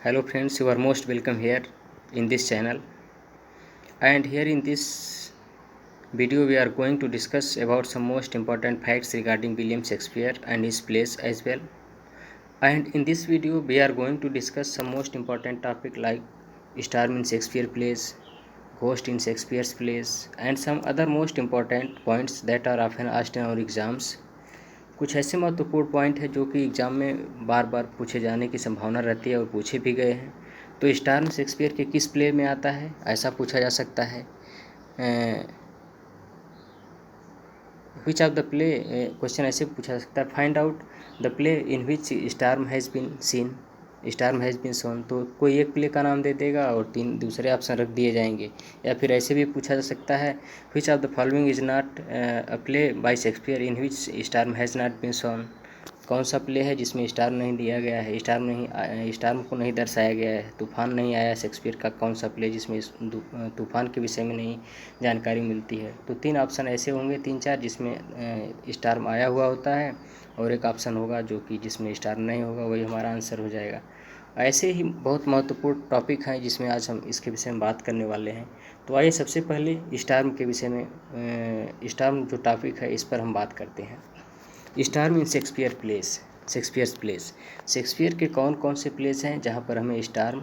Hello friends, you are most welcome here in this channel, and here in this video we are going to discuss about some most important facts regarding William Shakespeare and his plays as well. And in this video we are going to discuss some most important topic like storm in Shakespeare plays, ghost in Shakespeare's plays, and some other most important points that are often asked in our exams. कुछ ऐसे महत्वपूर्ण point है जो कि exam में बार बार पूछे जाने की संभावना रहती है और पूछे भी गए हैं। तो स्टार्म शेक्सपियर के किस प्ले में आता है, ऐसा पूछा जा सकता है। Which of the play, question ऐसे पूछा जा सकता है, find out the play in which storm has been seen, storm has been sown. तो कोई एक प्ले का नाम दे देगा और 3 दूसरे ऑप्शन रख दिए जाएंगे। या फिर ऐसे भी पूछा जा सकता है, which of the following is not a play by Shakespeare in which storm has not been sown. कौन सा प्ले है जिसमें स्टार नहीं दिया गया है, स्टार्म को नहीं दर्शाया गया है, तूफान नहीं आया शेक्सपियर का कौन सा प्ले जिसमें तूफान के विषय में नहीं जानकारी मिलती है। तो 3 ऑप्शन ऐसे होंगे, 3-4 जिसमें स्टार्म आया हुआ होता है और एक ऑप्शन होगा जो कि जिसमें स्टार नहीं होगा, वही हमारा आंसर हो जाएगा। ऐसे ही बहुत महत्वपूर्ण टॉपिक हैं जिसमें आज हम इसके विषय में बात करने वाले हैं। तो आइए सबसे पहले स्टार्म के विषय में, स्टार्म जो टॉपिक है इस पर हम बात करते हैं। Storm in Shakespeare place, Shakespeare के कौन कौन से प्लेस हैं जहाँ पर हमें स्टार्म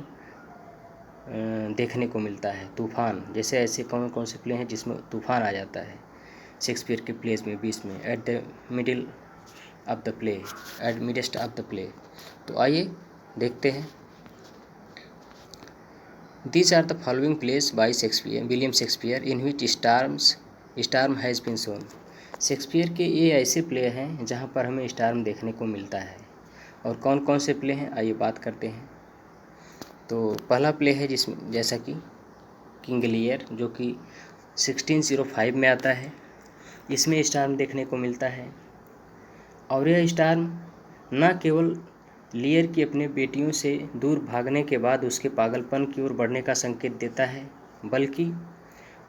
देखने को मिलता है, तूफान जैसे ऐसे कौन कौन से प्ले हैं जिसमें तूफान आ जाता है शेक्सपियर के प्लेस में, बीच में, at the middle of the play, at midst of the play. तो आइए देखते हैं। These are the following place by Shakespeare, William Shakespeare, in which storm has been shown. Shakespeare के ये ऐसे प्ले हैं जहाँ पर हमें स्टार्म देखने को मिलता है। और कौन कौन से प्ले हैं आइए बात करते हैं। तो पहला प्ले है जिसमें जैसा कि किंग लियर, जो कि 1605 में आता है। इसमें स्टार्म देखने को मिलता है और यह स्टार्म न केवल लियर की अपने बेटियों से दूर भागने के बाद उसके पागलपन की ओर बढ़ने का संकेत देता है, बल्कि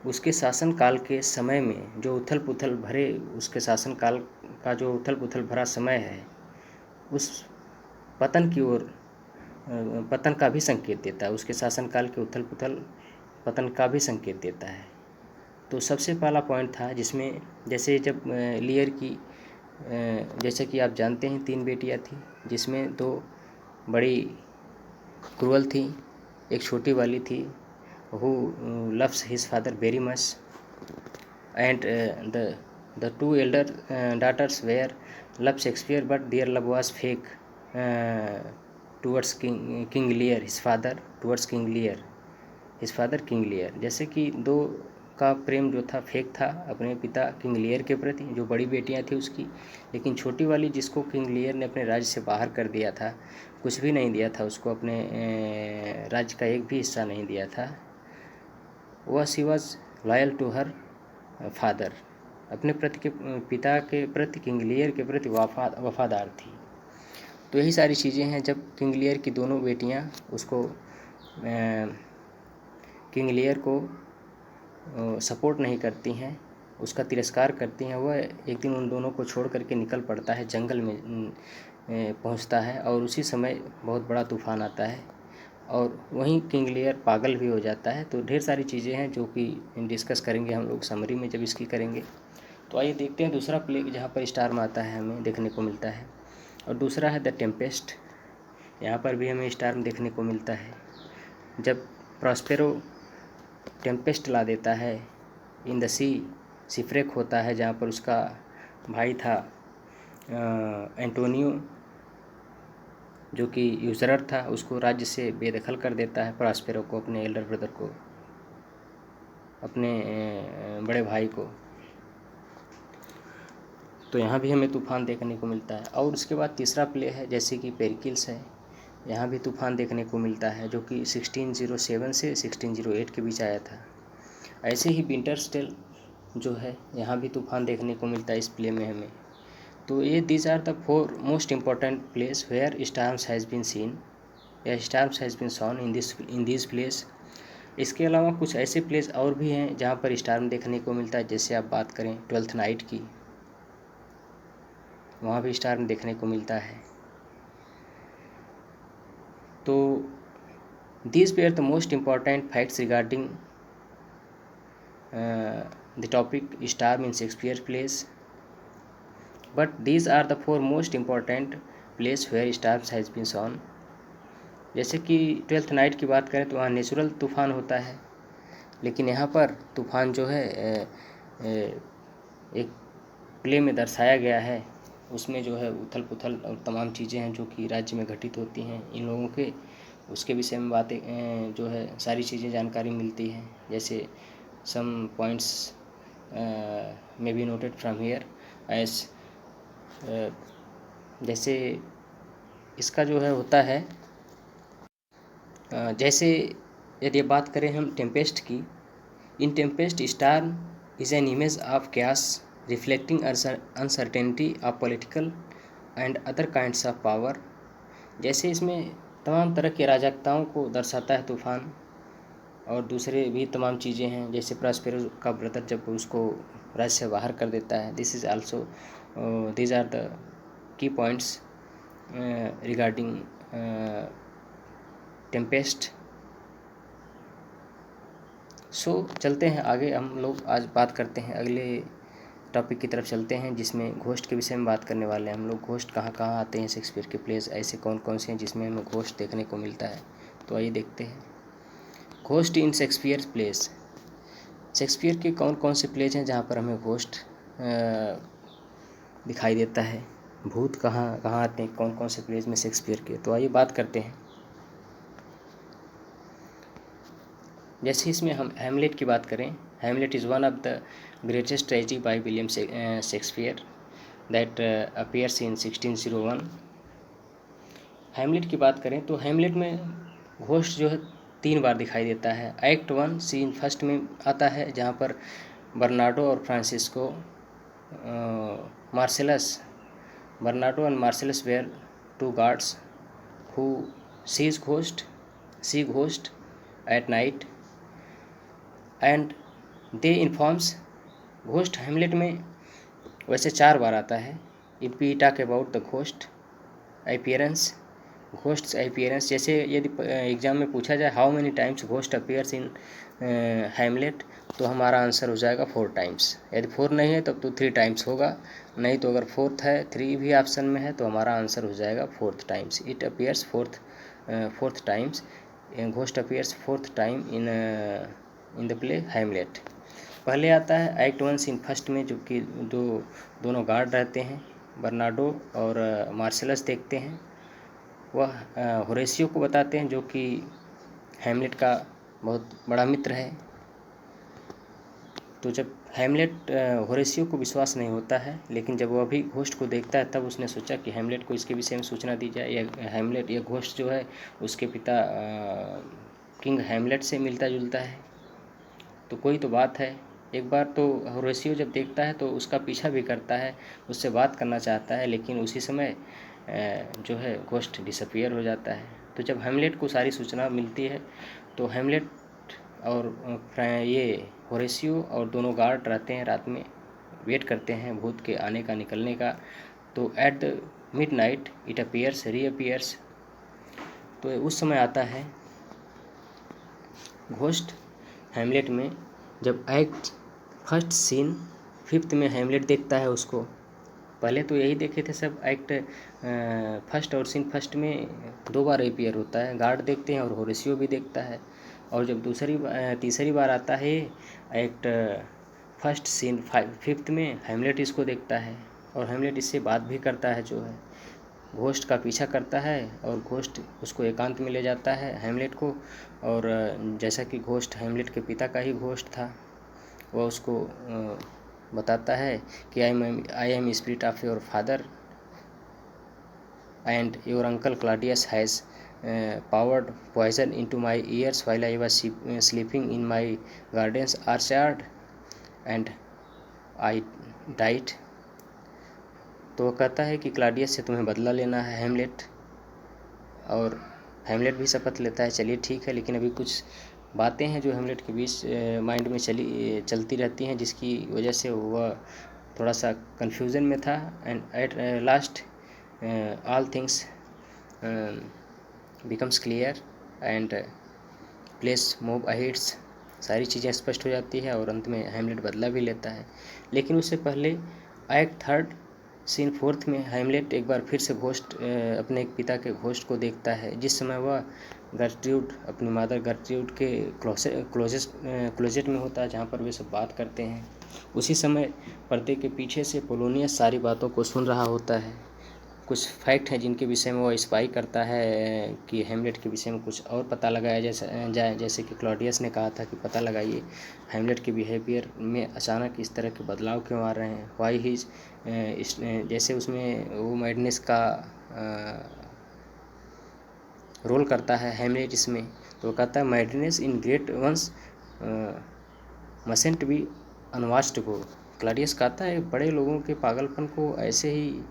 उसके शासनकाल के समय में जो उथल पुथल भरे, उसके शासनकाल का जो उथल पुथल भरा समय है, उस पतन की ओर, पतन का भी संकेत देता है। उसके शासनकाल के उथल पुथल पतन का भी संकेत देता है। तो सबसे पहला पॉइंट था जिसमें जैसे जब लियर की, जैसे कि आप जानते हैं 3 बेटियां थी जिसमें 2 बड़ी क्रूअल थी, एक छोटी वाली थी who loves his father very much, and the 2 elder daughters were love Shakespeare, but their love was fake towards King Lear, his father towards King Lear, his father King Lear। जैसे कि 2 का प्रेम जो था फेक था अपने पिता King Lear के प्रति, जो बड़ी बेटियां थी उसकी, लेकिन छोटी वाली जिसको किंग लियर ने अपने राज्य से बाहर कर दिया था, कुछ भी नहीं दिया था उसको, अपने राज्य का एक भी हिस्सा नहीं दिया था, वह she was loyal to her father, अपने पिता के प्रति, किंग लियर के प्रति वफादार थी। तो यही सारी चीज़ें हैं। जब किंग लियर की दोनों बेटियां उसको, किंग लियर को सपोर्ट नहीं करती हैं, उसका तिरस्कार करती हैं, वह एक दिन उन दोनों को छोड़ करके निकल पड़ता है, जंगल में पहुंचता है और उसी समय बहुत बड़ा तूफान आता है और वहीं किंग लियर पागल भी हो जाता है। तो ढेर सारी चीज़ें हैं जो कि डिस्कस करेंगे हम लोग समरी में जब इसकी करेंगे। तो आइए देखते हैं दूसरा प्ले जहाँ पर स्टार्म आता है हमें देखने को मिलता है, और दूसरा है द टेम्पेस्ट। यहाँ पर भी हमें स्टार्म देखने को मिलता है जब प्रॉस्पेरो टेम्पेस्ट ला देता है इन द सी, शिफ्रेक होता है जहाँ पर उसका भाई था एंटोनियो, जो कि यूजरर था, उसको राज्य से बेदखल कर देता है, प्रॉस्पेरो को, अपने एल्डर ब्रदर को, अपने बड़े भाई को। तो यहाँ भी हमें तूफान देखने को मिलता है। और उसके बाद तीसरा प्ले है जैसे कि पेरिकल्स है, यहाँ भी तूफान देखने को मिलता है जो कि 1607 से 1608 के बीच आया था। ऐसे ही विंटर्स टेल जो है, यहाँ भी तूफान देखने को मिलता है इस प्ले में हमें। तो ये these are the 4 most important place where storms has been seen या storms has been sown in this place. इसके अलावा कुछ ऐसे प्लेस और भी हैं जहाँ पर स्टार्म देखने को मिलता है। जैसे आप बात करें 12th नाइट की, वहाँ भी स्टार्म देखने को मिलता है। तो These were the most important facts regarding the topic storm in Shakespeare plays. But these are the 4 most important places where storms has been shown. जैसे कि ट्वेल्थ नाइट की बात करें तो वहाँ नेचुरल तूफ़ान होता है, लेकिन यहाँ पर तूफ़ान जो है एक प्ले में दर्शाया गया है, उसमें जो है उथल पुथल और तमाम चीज़ें हैं जो कि राज्य में घटित होती हैं इन लोगों के, उसके विषय में बातें जो है सारी चीज़ें जानकारी मिलती हैं। जैसे some points may be noted from here as, जैसे इसका जो है होता है, जैसे यदि बात करें हम टेम्पेस्ट की, in Tempest storm is an image of cash reflecting uncertainty of political and other kinds of power. जैसे इसमें तमाम तरह के अराजकताओं को दर्शाता है तूफ़ान, और दूसरे भी तमाम चीज़ें हैं, जैसे प्रॉस्पेरो का ब्रदर जब उसको राज्य से बाहर कर देता है। This is also these are the key points regarding Tempest. So चलते हैं आगे, हम लोग आज बात करते हैं अगले टॉपिक की तरफ चलते हैं, जिसमें घोस्ट के विषय में बात करने वाले हैं हम लोग। घोस्ट कहाँ कहाँ आते हैं शेक्सपियर के प्लेस, ऐसे कौन कौन से हैं जिसमें हमें घोस्ट देखने को मिलता है, तो आइए देखते हैं। Ghost in Shakespeare place, Shakespeare के कौन कौन से प्लेस हैं जहाँ पर हमें घोस्ट दिखाई देता है, भूत कहाँ कहाँ आते हैं कौन कौन से प्लेस में शेक्सपियर के, तो आइए बात करते हैं। जैसे इसमें हम हैमलेट की बात करें, Hamlet is one of the greatest tragedy by William Shakespeare that appears in 1601। Hamlet की बात करें तो हैमलेट में घोस्ट जो है 3 बार दिखाई देता है। एक्ट 1 सीन फर्स्ट में आता है, जहाँ पर बर्नार्डो और Francisco Bernardo and Marcellus were 2 guards who see ghost at night and they informs। Ghost Hamlet में वैसे 4 बार आता है। If we talk about the ghost appearance, ghost appearance, जैसे यदि एग्जाम में पूछा जाए how many times ghost appears in Hamlet, तो हमारा आंसर हो जाएगा 4 टाइम्स। यदि 4 नहीं है तब तो 3 टाइम्स होगा, नहीं तो अगर 4th है, 3 भी ऑप्शन में है, तो हमारा आंसर हो जाएगा 4th times. It appears 4th times, ghost appears 4th time in the play Hamlet. पहले आता है एक्ट 1 सीन फर्स्ट में, जो कि दोनों गार्ड रहते हैं, बर्नार्डो और मार्सेलस देखते हैं। वह होरेसियो को बताते हैं, जो कि हैमलेट का बहुत बड़ा मित्र है। तो जब हैमलेट होरेसियो को विश्वास नहीं होता है, लेकिन जब वह भी घोस्ट को देखता है तब उसने सोचा कि हैमलेट को इसके विषय में सूचना दी जाए। यह घोस्ट जो है उसके पिता किंग हैमलेट से मिलता जुलता है, तो कोई तो बात है। एक बार तो होरेसियो जब देखता है तो उसका पीछा भी करता है, उससे बात करना चाहता है, लेकिन उसी समय जो है घोस्ट डिसअपीयर हो जाता है। तो जब हैमलेट को सारी सूचना मिलती है तो हैमलेट और ये होरेसियो और दोनों गार्ड रहते हैं, रात में वेट करते हैं भूत के आने का निकलने का। तो at the midnight it appears reappears, तो उस समय आता है घोस्ट हैमलेट में। जब एक्ट फर्स्ट सीन 5th में हैमलेट देखता है उसको, पहले तो यही देखे थे सब, एक्ट फर्स्ट और सीन फर्स्ट में 2 बार अपीयर होता है, गार्ड देखते हैं और होरेसियो भी देखता है। और जब तीसरी बार आता है एक्ट फर्स्ट सीन 5th में, हैमलेट इसको देखता है और हैमलेट इससे बात भी करता है, जो है घोस्ट का पीछा करता है, और घोस्ट उसको एकांत में ले जाता है हैमलेट को। और जैसा कि घोस्ट हैमलेट के पिता का ही घोस्ट था, वह उसको बताता है कि I am spirit of your father and your uncle Claudius has poured poison into my ears while I was sleeping in my garden's orchard and I died। तो वो कहता है कि क्लॉडियस से तुम्हें बदला लेना है हैमलेट, और हैमलेट भी शपथ लेता है चलिए ठीक है, लेकिन अभी कुछ बातें हैं जो हैमलेट के बीच माइंड में चलती रहती हैं, जिसकी वजह से वह थोड़ा सा कन्फ्यूज़न में था। And at last all things becomes clear and place move aheads, सारी चीज़ें स्पष्ट हो जाती है और अंत में हैमलेट बदला भी लेता है। लेकिन उससे पहले एक्ट थर्ड सीन फोर्थ में हैमलेट एक बार फिर से घोस्ट अपने एक पिता के घोस्ट को देखता है, जिस समय वह गर्ट्रूड अपनी मादर गर्ट्रूड के क्लोजेट में होता है, जहाँ पर वे सब बात करते हैं। उसी समय पर्दे के पीछे से पोलोनियस सारी बातों को सुन रहा होता है। कुछ फैक्ट हैं जिनके विषय में वह स्पाई करता है कि हैमलेट के विषय में कुछ और पता लगाया जाए, जैसे कि क्लॉडियस ने कहा था कि पता लगाइए हैमलेट के बिहेवियर में अचानक इस तरह के बदलाव क्यों आ रहे हैं, वाई ही जैसे उसमें वो मैडनेस का रोल करता है हैमलेट इसमें, तो वो कहता है madness in great ones mustn't be unwatched go. Claudius कहता है बड़े लोगों के पागलपन को ऐसे ही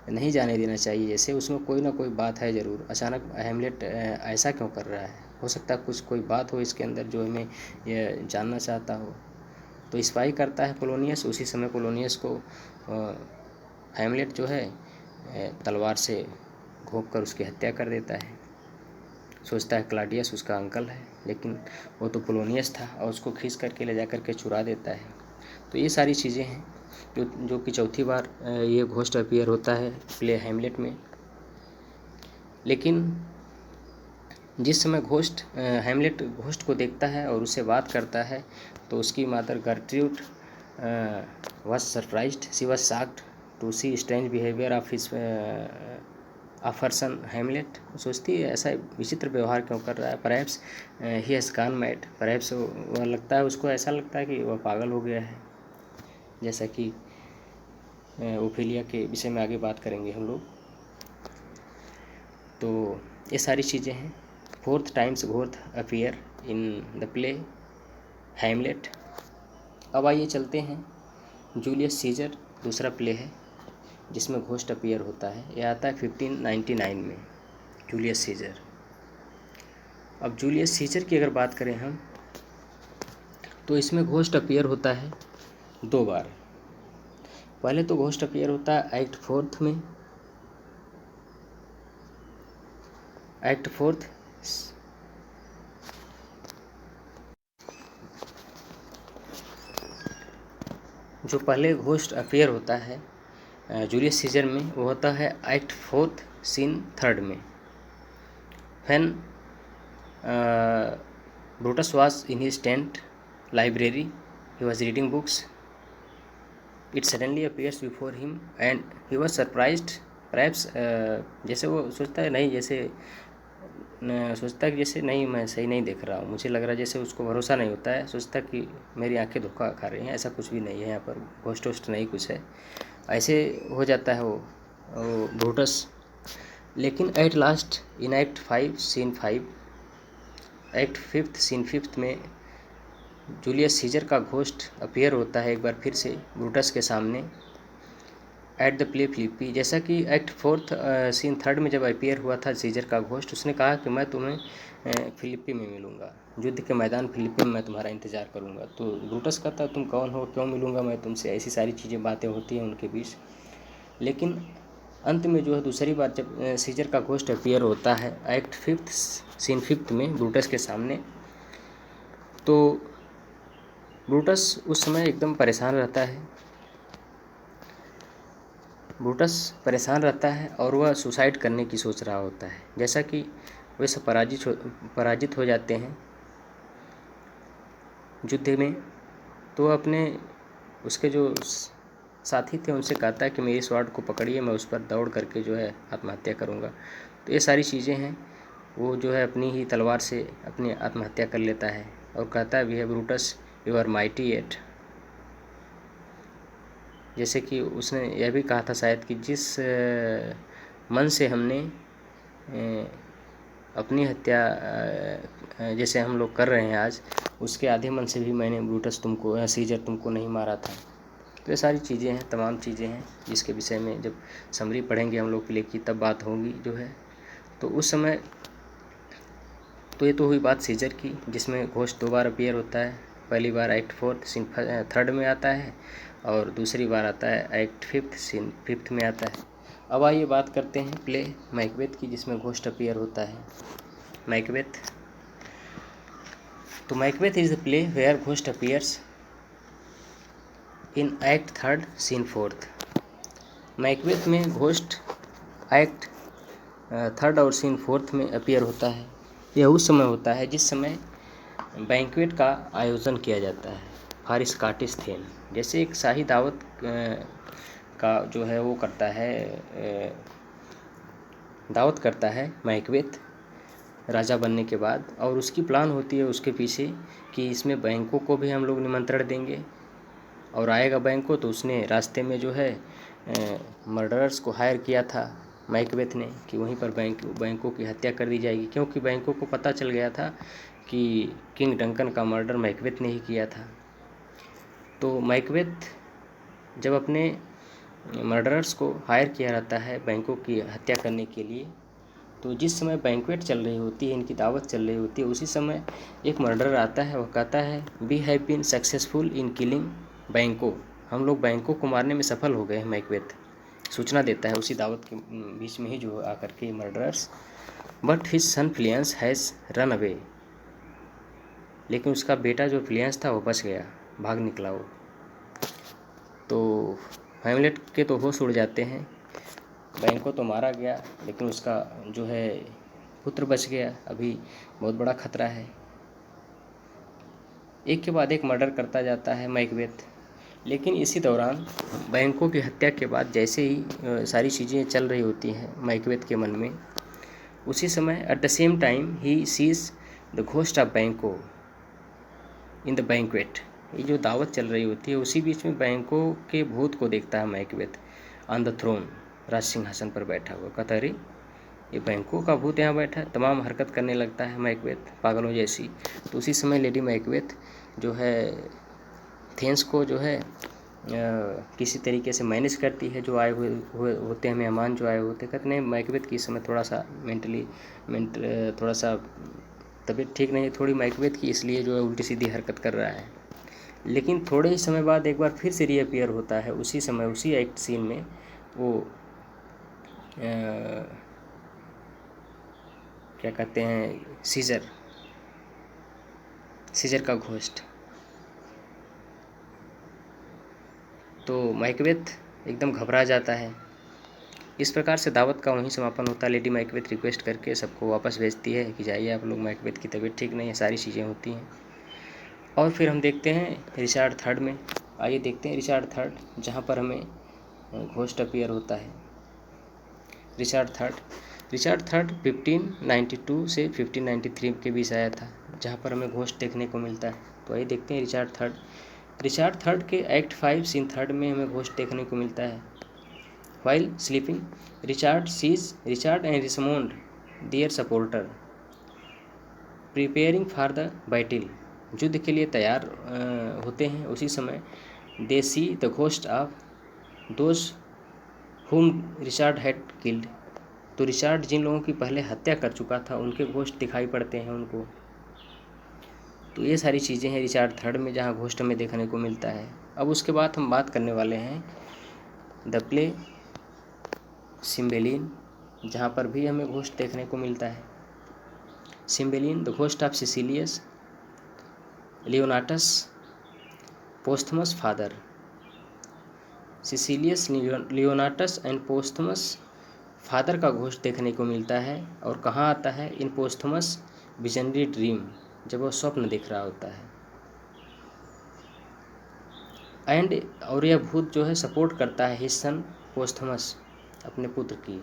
नहीं जाने देना चाहिए, जैसे उसमें कोई ना कोई बात है ज़रूर, अचानक हैमलेट ऐसा क्यों कर रहा है, हो सकता है कुछ कोई बात हो इसके अंदर जो हमें ये जानना चाहता हो। तो स्पाई करता है पोलोनियस। उसी समय पोलोनियस को हैमलेट जो है तलवार से घोंप कर उसकी हत्या कर देता है। सोचता है क्लॉडियस उसका अंकल है, लेकिन वो तो पोलोनियस था और उसको खींच करके ले जा करके चुरा देता है। तो ये सारी चीज़ें हैं जो कि चौथी बार ये घोस्ट अपीयर होता है प्ले हैमलेट में। लेकिन जिस समय घोस्ट हैमलेट घोस्ट को देखता है और उससे बात करता है, तो उसकी mother Gertrude was surprised, she was shocked to see strange behavior of his of her son Hamlet. सोचती है ऐसा विचित्र व्यवहार क्यों कर रहा है, perhaps he has gone mad, perhaps वह लगता है उसको ऐसा लगता है कि वह पागल हो गया है, जैसा कि ओफेलिया के विषय में आगे बात करेंगे हम लोग। तो ये सारी चीज़ें हैं। Fourth times ghost appear in the play Hamlet. अब आइए चलते हैं जूलियस सीजर, दूसरा प्ले है जिसमें घोस्ट अपीयर होता है। यह आता है 1599 में, जूलियस सीजर। अब जूलियस सीजर की अगर बात करें हम, तो इसमें घोस्ट अपीयर होता है 2 बार। पहले तो घोस्ट अपीयर होता है एक्ट फोर्थ में। एक्ट फोर्थ जो पहले घोस्ट अपीयर होता है जूलियस सीजर में, वो होता है एक्ट फोर्थ सीन थर्ड में। When Brutus was in his tent library, he was reading books, it suddenly appears before him and he was surprised. Perhaps जैसे वो सोचता है नहीं, जैसे सोचता है कि जैसे नहीं मैं सही नहीं देख रहा हूँ, मुझे लग रहा है जैसे उसको भरोसा नहीं होता है, सोचता कि मेरी आंखें धोखा खा रही हैं, ऐसा कुछ भी नहीं है यहाँ पर, घोस्ट वोस्ट नहीं कुछ है, ऐसे हो जाता है वो ब्रूटस। लेकिन at last in act 5 scene 5, act 5th scene 5th में जूलियस सीजर का घोस्ट अपीयर होता है एक बार फिर से ब्रूटस के सामने एट द प्ले फिलिप्पी। जैसा कि एक्ट 4th सीन 3rd में जब अपीयर हुआ था सीजर का घोस्ट, उसने कहा कि मैं तुम्हें फिलिप्पी में मिलूंगा, युद्ध के मैदान फिलिप्पी में मैं तुम्हारा इंतज़ार करूंगा। तो ब्रूटस कहता तुम कौन हो, क्यों मिलूंगा मैं तुमसे, ऐसी सारी चीज़ें बातें होती हैं उनके बीच। लेकिन अंत में जो है दूसरी बार जब सीजर का घोस्ट अपीयर होता है एक्ट 5th सीन 5th में ब्रूटस के सामने, तो ब्रूटस उस समय एकदम परेशान रहता है। ब्रूटस परेशान रहता है और वह सुसाइड करने की सोच रहा होता है। जैसा कि वे सब पराजित हो जाते हैं युद्ध में, तो वह अपने उसके जो साथी थे उनसे कहता है कि मेरी स्वॉर्ड को पकड़िए, मैं उस पर दौड़ करके जो है आत्महत्या करूँगा। तो ये सारी चीज़ें हैं, वो जो है अपनी ही तलवार से अपनी आत्महत्या कर लेता है और कहता है we have Brutus you are mighty yet. जैसे कि उसने यह भी कहा था शायद कि जिस मन से हमने अपनी हत्या जैसे हम लोग कर रहे हैं आज, उसके आधे मन से भी मैंने ब्रूटस तुमको सीजर तुमको नहीं मारा था। तो ये सारी चीज़ें हैं, तमाम चीज़ें हैं जिसके विषय में जब समरी पढ़ेंगे हम लोग प्ले की तब बात होगी जो है। तो उस समय तो ये तो हुई बात सीजर की, जिसमें घोस्ट 2 बार अपीयर होता है। पहली बार एक्ट 4th सीन 3rd में आता है और दूसरी बार आता है एक्ट 5th सीन 5th में आता है। अब आइए बात करते हैं प्ले मैकबेथ की, जिसमें घोस्ट अपीयर होता है। मैकबेथ तो Macbeth is the play where ghost appears in act third scene fourth. Macbeth में घोस्ट एक्ट थर्ड और सीन फोर्थ में अपीयर होता है। यह उस समय होता है जिस समय बैंक्वेट का आयोजन किया जाता है फॉर स्कॉटिश थीम। जैसे एक शाही दावत का जो है वो करता है, दावत करता है मैकबेथ राजा बनने के बाद, और उसकी प्लान होती है उसके पीछे कि इसमें बैंकों को भी हम लोग निमंत्रण देंगे, और आएगा बैंकों तो उसने रास्ते में जो है मर्डरर्स को हायर किया था मैकबेथ ने कि वहीं पर बैंकों की हत्या कर दी जाएगी, क्योंकि बैंकों को पता चल गया था कि किंग डंकन का मर्डर मैकबेथ ने ही किया था। तो मैकबेथ जब अपने मर्डरर्स को हायर किया रहता है बैंकों की हत्या करने के लिए, तो जिस समय बैंक्वेट चल रही होती है, इनकी दावत चल रही होती है, उसी समय एक मर्डरर आता है। वह कहता है we have been successful in killing बैंकों, हम लोग बैंकों को मारने में सफल हो गए हैं। मैकबेथ सूचना देता है उसी दावत के बीच में ही जो आकर के murderers, but his son Fleance has run away, लेकिन उसका बेटा जो फ्लियंस था वो बच गया, भाग निकला वो। तो हैमलेट के तो होश उड़ जाते हैं, बैंको तो मारा गया लेकिन उसका जो है पुत्र बच गया, अभी बहुत बड़ा खतरा है। एक के बाद एक मर्डर करता जाता है मैकबेथ, लेकिन इसी दौरान बैंकों की हत्या के बाद जैसे ही सारी चीज़ें चल रही होती हैं मैकबेथ के मन में, उसी समय at the same time he sees the ghost of बैंको इन द बैंक्वेट। ये जो दावत चल रही होती है उसी बीच में बैंकों के भूत को देखता है मैकबेथ ऑन द थ्रोन, राज सिंहासन पर बैठा हुआ। कहता है अरे ये बैंकों का भूत यहाँ बैठा है, तमाम हरकत करने लगता है मैकबेथ पागलों जैसी। तो उसी समय लेडी मैकबेथ जो है थेंस को जो है किसी तरीके से मैनेज करती है। जो आए हुए होते हैं मेहमान जो आए होते हैं, कहते नहीं मैकबेथ की इस समय थोड़ा सा थोड़ा सा तबीयत ठीक नहीं है थोड़ी मैकबेथ की, इसलिए जो है उल्टी सीधी हरकत कर रहा है। लेकिन थोड़े ही समय बाद एक बार फिर से रीअपीयर होता है उसी समय उसी एक्ट सीन में। वो क्या कहते हैं सीजर का घोस्ट। तो मैकबेथ एकदम घबरा जाता है। इस प्रकार से दावत का वहीं समापन होता है। लेडी मैकबेथ रिक्वेस्ट करके सबको वापस भेजती है कि जाइए आप लोग, मैकबेथ की तबीयत ठीक नहीं है, सारी चीज़ें होती हैं। और फिर हम देखते हैं रिचार्ड थर्ड में। आइए देखते हैं रिचार्ड थर्ड, जहाँ पर हमें घोस्ट अपीयर होता है। रिचार्ड थर्ड 1592 से 1593 के बीच आया था, जहाँ पर हमें घोस्ट देखने को मिलता है। तो आइए देखते हैं रिचार्ड थर्ड के एक्ट 5 सीन थर्ड में हमें घोस्ट देखने को मिलता है। While sleeping Richard and Richmond their supporter preparing for the battle, युद्ध के लिए तैयार होते हैं। उसी समय they see the ghost of those whom Richard had killed, तो रिचार्ड जिन लोगों की पहले हत्या कर चुका था उनके घोस्ट दिखाई पड़ते हैं उनको। तो ये सारी चीज़ें हैं रिचार्ड थर्ड में, जहाँ घोस्ट हमें देखने को मिलता है। अब उसके बाद हम बात करने वाले हैं द प्ले सिम्बेलिन, जहाँ पर भी हमें घोस्ट देखने को मिलता है। Cymbeline the ghost of Sicilius Leonatus Posthumus father, Sicilius Leonatus and Posthumus father का घोस्ट देखने को मिलता है। और कहाँ आता है? इन पोस्थमस विजनरी ड्रीम, जब वह स्वप्न देख रहा होता है। एंड और यह भूत जो है सपोर्ट करता है हिज सन पोस्थमस, अपने पुत्र की।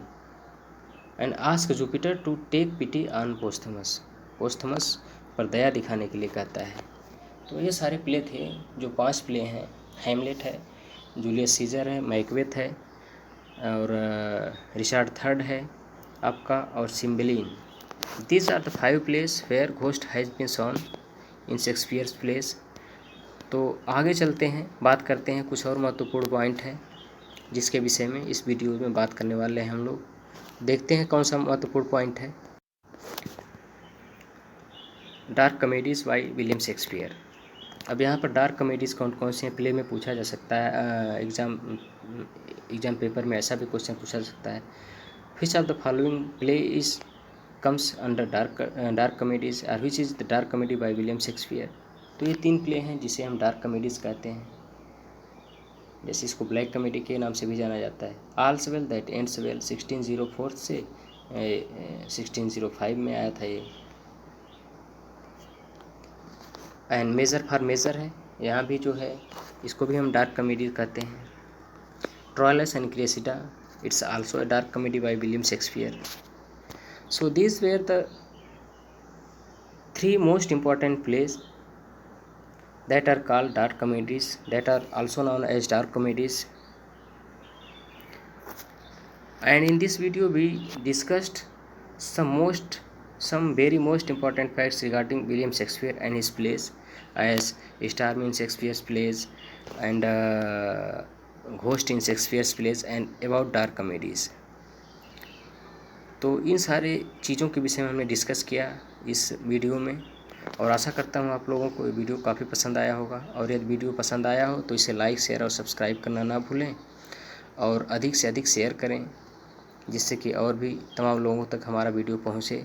And ask Jupiter to take pity on Posthumus पर दया दिखाने के लिए कहता है। तो ये सारे प्ले थे, जो 5 प्ले हैं। हैमलेट है, जूलियस सीजर है, मैकबेथ है, और रिचार्ड थर्ड है आपका, और Cymbeline. These are the 5 place where ghost has been shown in Shakespeare's place. तो आगे चलते हैं, बात करते हैं कुछ और महत्वपूर्ण पॉइंट है जिसके विषय में इस वीडियो में बात करने वाले हैं हम लोग। देखते हैं कौन सा महत्वपूर्ण पॉइंट है। Dark comedies by William Shakespeare. अब यहाँ पर डार्क कॉमेडीज़ कौन कौन से प्ले में पूछा जा सकता है, एग्ज़ाम पेपर में ऐसा भी क्वेश्चन पूछा जा सकता है। Which of the following play is comes under dark comedies, or which is the dark comedy by William Shakespeare। तो ये 3 प्ले हैं जिसे हम डार्क कॉमेडीज़ कहते हैं, जैसे इसको ब्लैक कॉमेडी के नाम से भी जाना जाता है। ऑल्स वेल दैट एंड्स वेल 1604 से 1605 में आया था ये। एंड मेजर फॉर मेजर है, यहाँ भी जो है इसको भी हम डार्क कॉमेडी कहते हैं। Troilus and Cressida, it's also a dark comedy by William Shakespeare. So these were the 3 most important plays that are called dark comedies, that are also known as dark comedies. And in this video we discussed some very most important facts regarding William Shakespeare and his plays, as Storm in Shakespeare's plays and Ghost in Shakespeare's plays, and about dark comedies। तो इन सारे चीज़ों के विषय में हमने discuss किया इस video में, और आशा करता हूँ आप लोगों को ये वीडियो काफ़ी पसंद आया होगा। और यदि वीडियो पसंद आया हो तो इसे लाइक, शेयर और सब्सक्राइब करना ना भूलें, और अधिक से अधिक शेयर करें, जिससे कि और भी तमाम लोगों तक हमारा वीडियो पहुँचे।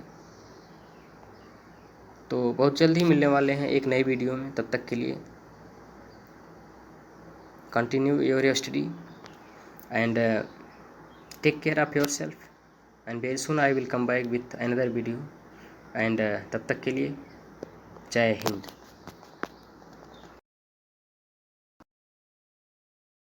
तो बहुत जल्द ही मिलने वाले हैं एक नई वीडियो में। तब तक के लिए continue your study and take care of yourself, and very soon I will come back with another video. And तब तक के लिए जय हिंद।